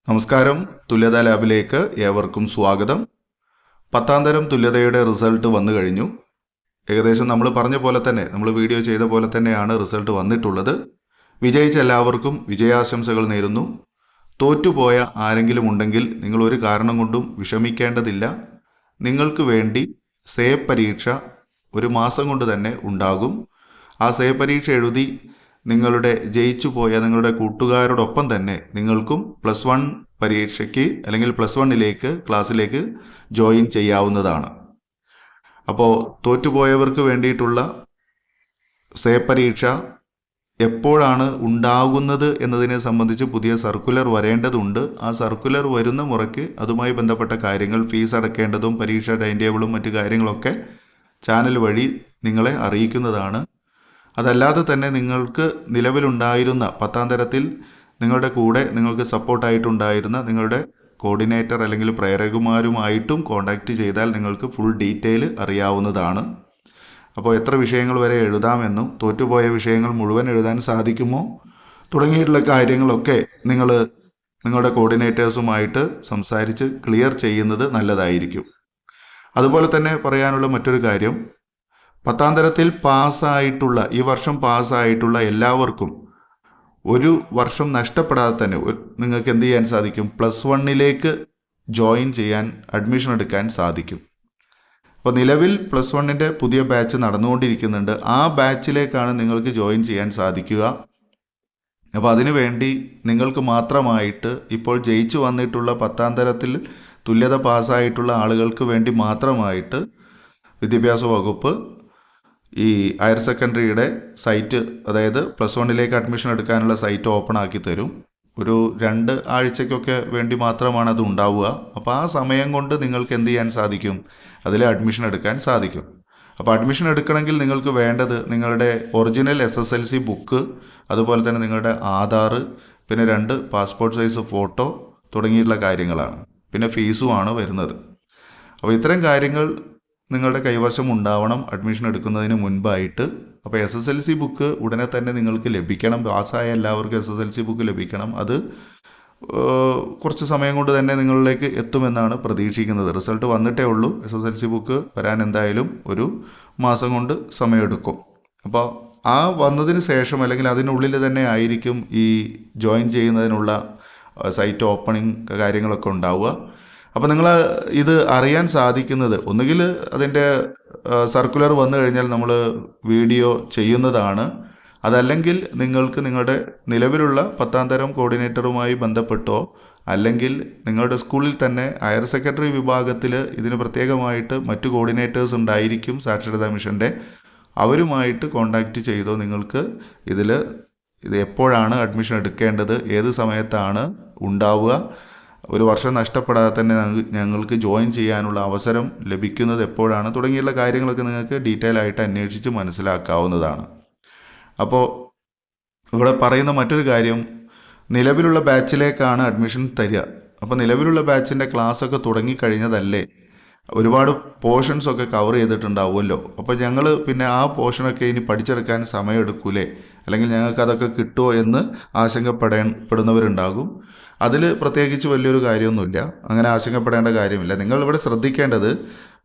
നമസ്കാരം. തുല്യതാ ലാബിലേക്ക് ഏവർക്കും സ്വാഗതം. 10ാം തരം തുല്യതയുടെ റിസൾട്ട് വന്നു കഴിഞ്ഞു. ഏകദേശം നമ്മൾ പറഞ്ഞ പോലെ തന്നെ, നമ്മൾ വീഡിയോ ചെയ്ത പോലെ തന്നെയാണ് റിസൾട്ട് വന്നിട്ടുള്ളത്. വിജയിച്ച എല്ലാവർക്കും വിജയാശംസകൾ നേരുന്നു. തോറ്റുപോയ ആരെങ്കിലും ഉണ്ടെങ്കിൽ നിങ്ങൾ ഒരു കാരണം കൊണ്ടും വിഷമിക്കേണ്ടതില്ല. നിങ്ങൾക്ക് വേണ്ടി സേ പരീക്ഷ ഒരു മാസം കൊണ്ട് തന്നെ ഉണ്ടാകും. ആ സേ പരീക്ഷ എഴുതി ജയിച്ചു പോയ നിങ്ങളുടെ കൂട്ടുകാരോടൊപ്പം തന്നെ നിങ്ങൾക്കും +1 പരീക്ഷയ്ക്ക് അല്ലെങ്കിൽ +1 ക്ലാസ്സിലേക്ക് ജോയിൻ ചെയ്യാവുന്നതാണ്. അപ്പോൾ തോറ്റുപോയവർക്ക് വേണ്ടിയിട്ടുള്ള സേ പരീക്ഷ എപ്പോഴാണ് ഉണ്ടാകുന്നത് എന്നതിനെ സംബന്ധിച്ച് പുതിയ സർക്കുലർ വരേണ്ടതുണ്ട്. ആ സർക്കുലർ വരുന്ന മുറയ്ക്ക് അതുമായി ബന്ധപ്പെട്ട കാര്യങ്ങൾ, ഫീസ് അടക്കേണ്ടതും പരീക്ഷ ടൈം ടേബിളും മറ്റു കാര്യങ്ങളൊക്കെ ചാനൽ വഴി നിങ്ങളെ അറിയിക്കുന്നതാണ്. അതല്ലാതെ തന്നെ നിങ്ങൾക്ക് നിലവിലുണ്ടായിരുന്ന 10ാം തരത്തിൽ നിങ്ങളുടെ കൂടെ നിങ്ങൾക്ക് സപ്പോർട്ടായിട്ടുണ്ടായിരുന്ന നിങ്ങളുടെ കോർഡിനേറ്റർ അല്ലെങ്കിൽ പ്രേരകുമാരുമായിട്ടും കോൺടാക്റ്റ് ചെയ്താൽ നിങ്ങൾക്ക് ഫുൾ ഡീറ്റെയിൽ അറിയാവുന്നതാണ്. അപ്പോൾ എത്ര വിഷയങ്ങൾ വരെ എഴുതാമെന്നും തോറ്റുപോയ വിഷയങ്ങൾ മുഴുവൻ എഴുതാൻ സാധിക്കുമോ തുടങ്ങിയിട്ടുള്ള കാര്യങ്ങളൊക്കെ നിങ്ങളുടെ കോർഡിനേറ്റേഴ്സുമായിട്ട് സംസാരിച്ച് ക്ലിയർ ചെയ്യുന്നത് നല്ലതായിരിക്കും. അതുപോലെ തന്നെ പറയാനുള്ള മറ്റൊരു കാര്യം, 10ാം തരത്തിൽ പാസ്സായിട്ടുള്ള, ഈ വർഷം പാസ്സായിട്ടുള്ള എല്ലാവർക്കും ഒരു വർഷം നഷ്ടപ്പെടാതെ തന്നെ നിങ്ങൾക്ക് എന്ത് ചെയ്യാൻ സാധിക്കും? +1 ജോയിൻ ചെയ്യാൻ, അഡ്മിഷൻ എടുക്കാൻ സാധിക്കും. അപ്പോൾ നിലവിൽ +1 പുതിയ ബാച്ച് നടന്നുകൊണ്ടിരിക്കുന്നുണ്ട്. ആ ബാച്ചിലേക്കാണ് നിങ്ങൾക്ക് ജോയിൻ ചെയ്യാൻ സാധിക്കുക. അപ്പോൾ അതിനുവേണ്ടി നിങ്ങൾക്ക് മാത്രമായിട്ട് ഇപ്പോൾ ജയിച്ചു വന്നിട്ടുള്ള 10ാം തരത്തിൽ തുല്യത പാസ്സായിട്ടുള്ള ആളുകൾക്ക് വേണ്ടി മാത്രമായിട്ട് വിദ്യാഭ്യാസ വകുപ്പ് ഈ ഹയർ സെക്കൻഡറിയുടെ സൈറ്റ്, അതായത് +1 അഡ്മിഷൻ എടുക്കാനുള്ള സൈറ്റ് ഓപ്പൺ ആക്കി തരും. ഒരു 2 ആഴ്ചയ്ക്കൊക്കെ വേണ്ടി മാത്രമാണ് അത് ഉണ്ടാവുക. അപ്പോൾ ആ സമയം കൊണ്ട് നിങ്ങൾക്ക് എന്ത് ചെയ്യാൻ സാധിക്കും? അതിൽ അഡ്മിഷൻ എടുക്കാൻ സാധിക്കും. അപ്പോൾ അഡ്മിഷൻ എടുക്കണമെങ്കിൽ നിങ്ങൾക്ക് വേണ്ടത് നിങ്ങളുടെ ഒറിജിനൽ SSLC ബുക്ക്, അതുപോലെ തന്നെ നിങ്ങളുടെ ആധാർ, പിന്നെ 2 പാസ്പോർട്ട് സൈസ് ഫോട്ടോ തുടങ്ങിയിട്ടുള്ള കാര്യങ്ങളാണ്. പിന്നെ ഫീസുമാണ് വരുന്നത്. അപ്പോൾ ഇത്തരം കാര്യങ്ങൾ നിങ്ങളുടെ കൈവശം ഉണ്ടാവണം അഡ്മിഷൻ എടുക്കുന്നതിന് മുൻപായിട്ട്. അപ്പോൾ SSLC ബുക്ക് ഉടനെ തന്നെ നിങ്ങൾക്ക് ലഭിക്കണം. പാസ്സായ എല്ലാവർക്കും SSLC ബുക്ക് ലഭിക്കണം. അത് കുറച്ച് സമയം കൊണ്ട് തന്നെ നിങ്ങളിലേക്ക് എത്തുമെന്നാണ് പ്രതീക്ഷിക്കുന്നത്. റിസൾട്ട് വന്നിട്ടേ ഉള്ളൂ. SSLC ബുക്ക് വരാൻ എന്തായാലും ഒരു മാസം കൊണ്ട് സമയമെടുക്കും. അപ്പോൾ ആ വന്നതിന് ശേഷം അല്ലെങ്കിൽ അതിനുള്ളിൽ തന്നെ ആയിരിക്കും ഈ ജോയിൻ ചെയ്യുന്നതിനുള്ള സൈറ്റ് ഓപ്പണിംഗ് കാര്യങ്ങളൊക്കെ ഉണ്ടാവുക. അപ്പോൾ നിങ്ങൾ ഇത് അറിയാൻ സാധിക്കുന്നത് ഒന്നുകിൽ അതിൻ്റെ സർക്കുലർ വന്നു കഴിഞ്ഞാൽ നമ്മൾ വീഡിയോ ചെയ്യുന്നതാണ്. അതല്ലെങ്കിൽ നിങ്ങൾക്ക് നിങ്ങളുടെ നിലവിലുള്ള 10ാം തരം കോർഡിനേറ്ററുമായി ബന്ധപ്പെട്ടോ അല്ലെങ്കിൽ നിങ്ങളുടെ സ്കൂളിൽ തന്നെ ഹയർ സെക്കൻഡറി വിഭാഗത്തിൽ ഇതിന് പ്രത്യേകമായിട്ട് മറ്റു കോർഡിനേറ്റേഴ്സ് ഉണ്ടായിരിക്കും സാക്ഷരതാ മിഷൻ്റെ. അവരുമായിട്ട് കോൺടാക്റ്റ് ചെയ്തോ നിങ്ങൾക്ക് ഇത് എപ്പോഴാണ് അഡ്മിഷൻ എടുക്കേണ്ടത്, ഏത് സമയത്താണ് ഉണ്ടാവുക, ഒരു വർഷം നഷ്ടപ്പെടാതെ തന്നെ ഞങ്ങൾക്ക് ജോയിൻ ചെയ്യാനുള്ള അവസരം ലഭിക്കുന്നത് എപ്പോഴാണ് തുടങ്ങിയുള്ള കാര്യങ്ങളൊക്കെ നിങ്ങൾക്ക് ഡീറ്റെയിൽ ആയിട്ട് അന്വേഷിച്ച് മനസ്സിലാക്കാവുന്നതാണ്. അപ്പോൾ ഇവിടെ പറയുന്ന മറ്റൊരു കാര്യം, നിലവിലുള്ള ബാച്ചിലേക്കാണ് അഡ്മിഷൻ തരിക. അപ്പോൾ നിലവിലുള്ള ബാച്ചിൻ്റെ ക്ലാസ്സൊക്കെ തുടങ്ങിക്കഴിഞ്ഞതല്ലേ, ഒരുപാട് പോർഷൻസൊക്കെ കവർ ചെയ്തിട്ടുണ്ടാവുമല്ലോ. അപ്പോൾ ഞങ്ങൾ പിന്നെ ആ പോർഷനൊക്കെ ഇനി പഠിച്ചെടുക്കാൻ സമയമെടുക്കൂലേ, അല്ലെങ്കിൽ ഞങ്ങൾക്ക് അതൊക്കെ കിട്ടുമോ എന്ന് ആശങ്കപ്പെടുന്നവരുണ്ടാകും. അതിൽ പ്രത്യേകിച്ച് വലിയൊരു കാര്യമൊന്നുമില്ല, അങ്ങനെ ആശങ്കപ്പെടേണ്ട കാര്യമില്ല. നിങ്ങൾ ഇവിടെ ശ്രദ്ധിക്കേണ്ടത്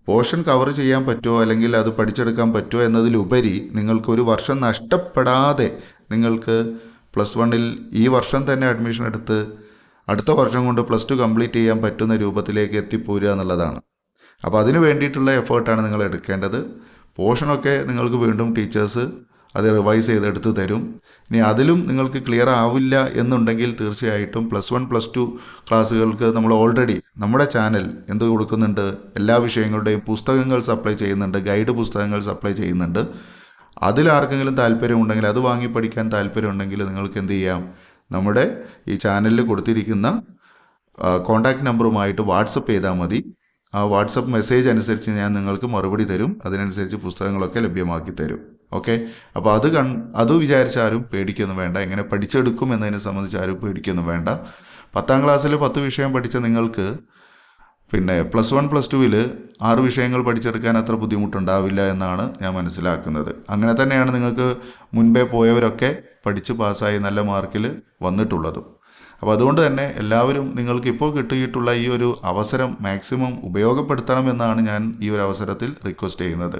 പോർഷൻ കവർ ചെയ്യാൻ പറ്റുമോ അല്ലെങ്കിൽ അത് പഠിച്ചെടുക്കാൻ പറ്റുമോ എന്നതിലുപരി നിങ്ങൾക്ക് ഒരു വർഷം നഷ്ടപ്പെടാതെ നിങ്ങൾക്ക് +1 ഈ വർഷം തന്നെ അഡ്മിഷൻ എടുത്ത് അടുത്ത വർഷം കൊണ്ട് +2 കംപ്ലീറ്റ് ചെയ്യാൻ പറ്റുന്ന രൂപത്തിലേക്ക് എത്തിപ്പോരുക എന്നുള്ളതാണ്. അപ്പോൾ അതിന് വേണ്ടിയിട്ടുള്ള എഫേർട്ടാണ് നിങ്ങൾ എടുക്കേണ്ടത്. പോർഷനൊക്കെ നിങ്ങൾക്ക് വീണ്ടും ടീച്ചേഴ്സ് അത് റിവൈസ് ചെയ്തെടുത്ത് തരും. ഇനി അതിലും നിങ്ങൾക്ക് ക്ലിയർ ആവില്ല എന്നുണ്ടെങ്കിൽ തീർച്ചയായിട്ടും +1 +2 ക്ലാസ്സുകൾക്ക് നമ്മൾ ഓൾറെഡി നമ്മുടെ ചാനൽ എന്ത് കൊടുക്കുന്നുണ്ട്, എല്ലാ വിഷയങ്ങളുടെയും പുസ്തകങ്ങൾ സപ്ലൈ ചെയ്യുന്നുണ്ട്, ഗൈഡ് പുസ്തകങ്ങൾ സപ്ലൈ ചെയ്യുന്നുണ്ട്. അതിലാർക്കെങ്കിലും താല്പര്യമുണ്ടെങ്കിൽ, അത് വാങ്ങി പഠിക്കാൻ താല്പര്യമുണ്ടെങ്കിൽ നിങ്ങൾക്ക് എന്ത് ചെയ്യാം, നമ്മുടെ ഈ ചാനലിൽ കൊടുത്തിരിക്കുന്ന കോൺടാക്റ്റ് നമ്പറുമായിട്ട് വാട്സപ്പ് ചെയ്താൽ മതി. ആ വാട്സപ്പ് മെസ്സേജ് അനുസരിച്ച് ഞാൻ നിങ്ങൾക്ക് മറുപടി തരും. അതിനനുസരിച്ച് പുസ്തകങ്ങളൊക്കെ ലഭ്യമാക്കി തരും. ഓക്കെ. അപ്പോൾ അത് വിചാരിച്ചാരും പേടിക്കൊന്നും വേണ്ട. എങ്ങനെ പഠിച്ചെടുക്കും എന്നതിനെ സംബന്ധിച്ച് ആരും പേടിക്കൊന്നും വേണ്ട. 10ാം ക്ലാസ്സിൽ 10 വിഷയം പഠിച്ച നിങ്ങൾക്ക് പിന്നെ +1 +2 6 വിഷയങ്ങൾ പഠിച്ചെടുക്കാൻ അത്ര ബുദ്ധിമുട്ടുണ്ടാവില്ല എന്നാണ് ഞാൻ മനസ്സിലാക്കുന്നത്. അങ്ങനെ തന്നെയാണ് നിങ്ങൾക്ക് മുൻപേ പോയവരൊക്കെ പഠിച്ച് പാസ്സായി നല്ല മാർക്കിൽ വന്നിട്ടുള്ളതും. അപ്പോൾ അതുകൊണ്ട് തന്നെ എല്ലാവരും നിങ്ങൾക്ക് ഇപ്പോൾ കിട്ടിയിട്ടുള്ള ഈ ഒരു അവസരം മാക്സിമം ഉപയോഗപ്പെടുത്തണമെന്നാണ് ഞാൻ ഈ ഒരു അവസരത്തിൽ റിക്വസ്റ്റ് ചെയ്യുന്നത്.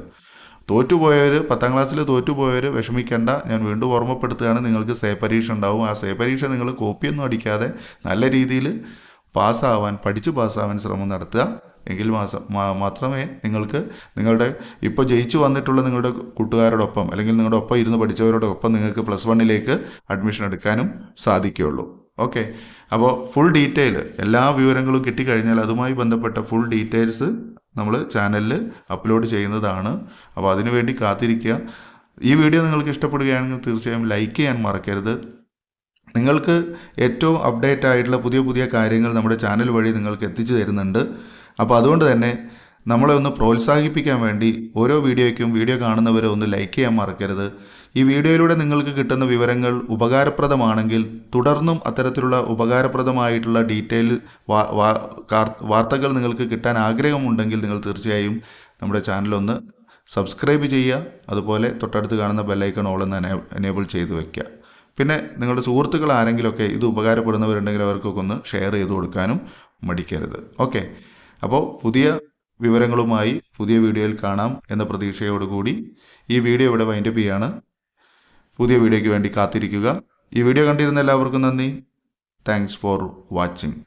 തോറ്റുപോയവർ, 10ാം ക്ലാസ്സിൽ തോറ്റുപോയവർ വിഷമിക്കേണ്ട. ഞാൻ വീണ്ടും ഓർമ്മപ്പെടുത്തുകയാണ്, നിങ്ങൾക്ക് സേ പരീക്ഷ ഉണ്ടാവും. ആ സേ പരീക്ഷ നിങ്ങൾ കോപ്പിയൊന്നും അടിക്കാതെ നല്ല രീതിയിൽ പഠിച്ച് പാസ്സാവാൻ ശ്രമം നടത്തുക. എങ്കിൽ മാത്രമേ നിങ്ങൾക്ക് നിങ്ങളുടെ ഇപ്പോൾ ജയിച്ചു വന്നിട്ടുള്ള നിങ്ങളുടെ കൂട്ടുകാരോടൊപ്പം അല്ലെങ്കിൽ നിങ്ങളുടെ ഒപ്പം ഇരുന്ന് പഠിച്ചവരോടൊപ്പം നിങ്ങൾക്ക് +1 അഡ്മിഷൻ എടുക്കാനും സാധിക്കുകയുള്ളൂ. ഓക്കെ, അപ്പോൾ ഫുൾ ഡീറ്റെയിൽ എല്ലാ വിവരങ്ങളും കിട്ടിക്കഴിഞ്ഞാൽ അതുമായി ബന്ധപ്പെട്ട ഫുൾ ഡീറ്റെയിൽസ് നമ്മൾ ചാനലിൽ അപ്ലോഡ് ചെയ്യുന്നതാണ്. അപ്പോൾ അതിനുവേണ്ടി കാത്തിരിക്കുക. ഈ വീഡിയോ നിങ്ങൾക്ക് ഇഷ്ടപ്പെടുകയാണെങ്കിൽ തീർച്ചയായും ലൈക്ക് ചെയ്യാൻ മറക്കരുത്. നിങ്ങൾക്ക് ഏറ്റവും അപ്ഡേറ്റ് ആയിട്ടുള്ള പുതിയ പുതിയ കാര്യങ്ങൾ നമ്മുടെ ചാനൽ വഴി നിങ്ങൾക്ക് എത്തിച്ചു തരുന്നുണ്ട്. അപ്പോൾ അതുകൊണ്ട് തന്നെ നമ്മളെ ഒന്ന് പ്രോത്സാഹിപ്പിക്കാൻ വേണ്ടി ഓരോ വീഡിയോയ്ക്കും വീഡിയോ കാണുന്നവരെ ഒന്ന് ലൈക്ക് ചെയ്യാൻ മറക്കരുത്. ഈ വീഡിയോയിലൂടെ നിങ്ങൾക്ക് കിട്ടുന്ന വിവരങ്ങൾ ഉപകാരപ്രദമാണെങ്കിൽ തുടർന്നും അത്തരത്തിലുള്ള ഉപകാരപ്രദമായിട്ടുള്ള ഡീറ്റെയിൽ വാർത്തകൾ നിങ്ങൾക്ക് കിട്ടാൻ ആഗ്രഹമുണ്ടെങ്കിൽ നിങ്ങൾ തീർച്ചയായും നമ്മുടെ ചാനലൊന്ന് സബ്സ്ക്രൈബ് ചെയ്യുക. അതുപോലെ തൊട്ടടുത്ത് കാണുന്ന ബെല്ലൈക്കൺ ഓൾ എന്ന് എനേബിൾ ചെയ്ത് വയ്ക്കുക. പിന്നെ നിങ്ങളുടെ സുഹൃത്തുക്കൾ ആരെങ്കിലുമൊക്കെ ഇത് ഉപകാരപ്പെടുന്നവരുണ്ടെങ്കിൽ അവർക്കൊക്കെ ഒന്ന് ഷെയർ ചെയ്ത് കൊടുക്കാനും മടിക്കരുത്. ഓക്കെ, അപ്പോൾ പുതിയ വിവരങ്ങളുമായി പുതിയ വീഡിയോയിൽ കാണാം എന്ന പ്രതീക്ഷയോടുകൂടി ഈ വീഡിയോ ഇവിടെ വൈൻഡപ്പ് ചെയ്യാണ്. പുതിയ വീഡിയോയ്ക്ക് വേണ്ടി കാത്തിരിക്കുക. ഈ വീഡിയോ കണ്ടിരുന്ന എല്ലാവർക്കും നന്ദി. Thanks for watching.